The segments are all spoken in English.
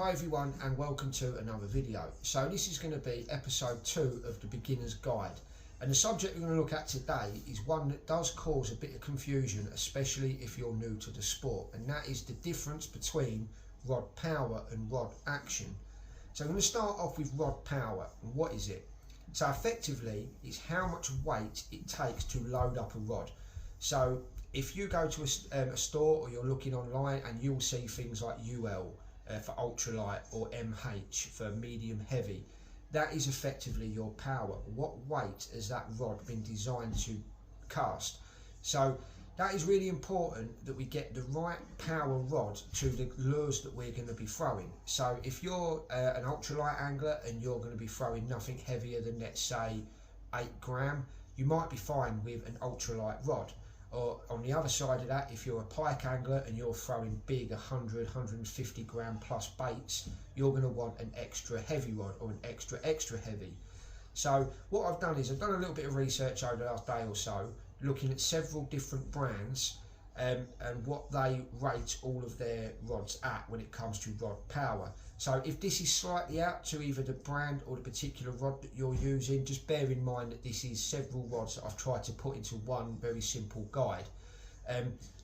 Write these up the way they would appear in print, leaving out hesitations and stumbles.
Hi everyone and welcome to another video. So this is going to be episode 2 of the beginner's guide, and the subject we're going to look at today is one that does cause a bit of confusion, especially if you're new to the sport, and that is the difference between rod power and rod action. So I'm going to start off with rod power. And what is it? So effectively it's how much weight it takes to load up a rod. So if you go to a store or you're looking online, and you'll see things like UL for ultralight or MH for medium heavy, that is effectively your power. What weight has that rod been designed to cast? So that is really important that we get the right power rod to the lures that we're going to be throwing. So if you're an ultralight angler and you're going to be throwing nothing heavier than, let's say, 8 gram, you might be fine with an ultralight rod. Or on the other side of that, if you're a pike angler and you're throwing big 100, 150 gram plus baits, you're going to want an extra heavy rod or an extra heavy. So what I've done is I've done a little bit of research over the last day or so, looking at several different brands and what they rate all of their rods at when it comes to rod power. So if this is slightly out to either the brand or the particular rod that you're using, just bear in mind that this is several rods that I've tried to put into one very simple guide.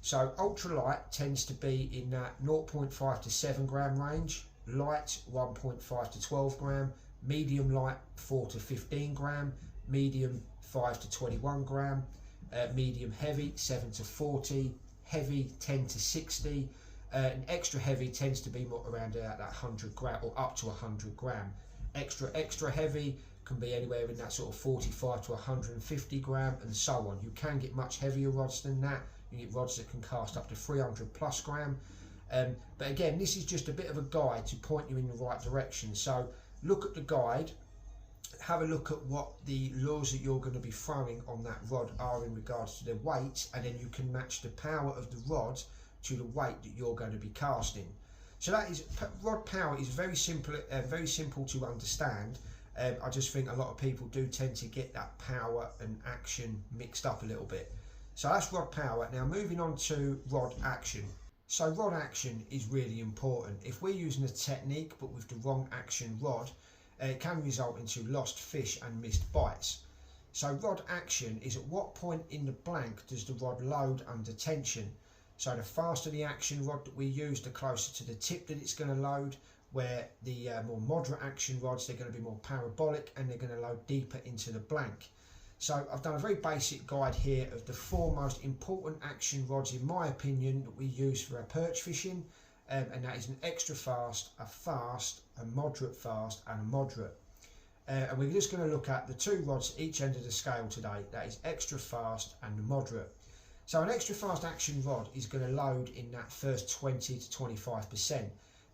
So ultralight tends to be in that 0.5 to 7 gram range, light 1.5 to 12 gram, medium light 4 to 15 gram, medium 5 to 21 gram, medium heavy 7 to 40, heavy 10 to 60, and extra heavy tends to be more around that 100 gram or up to 100 gram. Extra heavy can be anywhere in that sort of 45 to 150 gram and so on. You can get much heavier rods than that. You get rods that can cast up to 300 plus gram. But again, this is just a bit of a guide to point you in the right direction. So look at the guide, have a look at what the lures that you're going to be throwing on that rod are in regards to their weight, and then you can match the power of the rod to the weight that you're going to be casting. So that is, rod power is very simple to understand. I just think a lot of people do tend to get that power and action mixed up a little bit. So that's rod power. Now moving on to rod action. So rod action is really important. If we're using a technique but with the wrong action rod, it can result into lost fish and missed bites. So rod action is at what point in the blank does the rod load under tension. So the faster the action rod that we use, the closer to the tip that it's going to load, where the more moderate action rods, they're going to be more parabolic and they're going to load deeper into the blank. So I've done a very basic guide here of the 4 most important action rods in my opinion that we use for our perch fishing, and that is an extra fast, a moderate fast and a moderate. And we're just going to look at the 2 rods at each end of the scale today, that is extra fast and the moderate. So an extra fast action rod is going to load in that first 20 to 25%.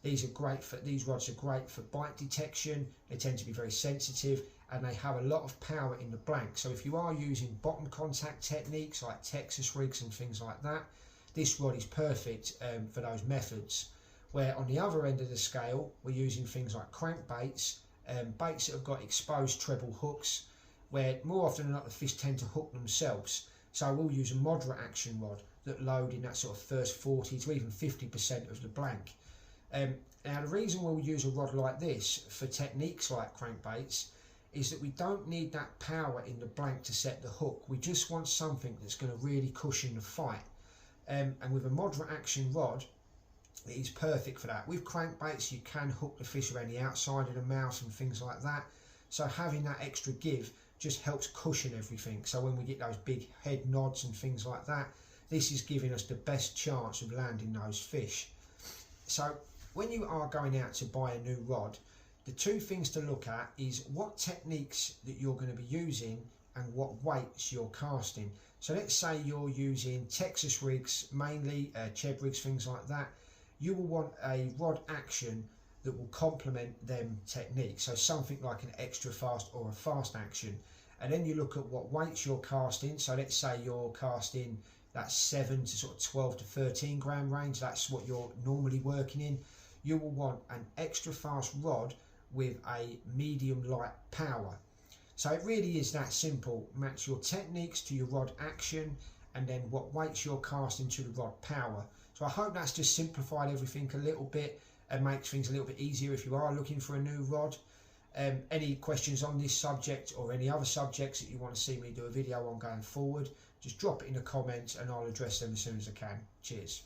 These rods are great for bite detection. They tend to be very sensitive and they have a lot of power in the blank. So if you are using bottom contact techniques like Texas rigs and things like that, this rod is perfect for those methods. Where on the other end of the scale, we're using things like crankbaits, baits that have got exposed treble hooks, where more often than not the fish tend to hook themselves. So we'll use a moderate action rod that load in that sort of first 40 to even 50% of the blank. Now the reason we'll use a rod like this for techniques like crankbaits is that we don't need that power in the blank to set the hook. We just want something that's going to really cushion the fight. And with a moderate action rod, it is perfect for that. With crankbaits, you can hook the fish around the outside of the mouth and things like that. So having that extra give just helps cushion everything. So when we get those big head nods and things like that, this is giving us the best chance of landing those fish. So when you are going out to buy a new rod, the 2 things to look at is what techniques that you're going to be using and what weights you're casting. So let's say you're using Texas rigs, mainly Cheb rigs, things like that. You will want a rod action that will complement them techniques. So something like an extra fast or a fast action. And then you look at what weights you're casting. So let's say you're casting that 7 to sort of 12 to 13 gram range. That's what you're normally working in. You will want an extra fast rod with a medium light power. So it really is that simple. Match your techniques to your rod action and then what weights you're casting to the rod power. So I hope that's just simplified everything a little bit. and makes things a little bit easier if you are looking for a new rod. Any questions on this subject or any other subjects that you want to see me do a video on going forward, just drop it in the comments and I'll address them as soon as I can. Cheers.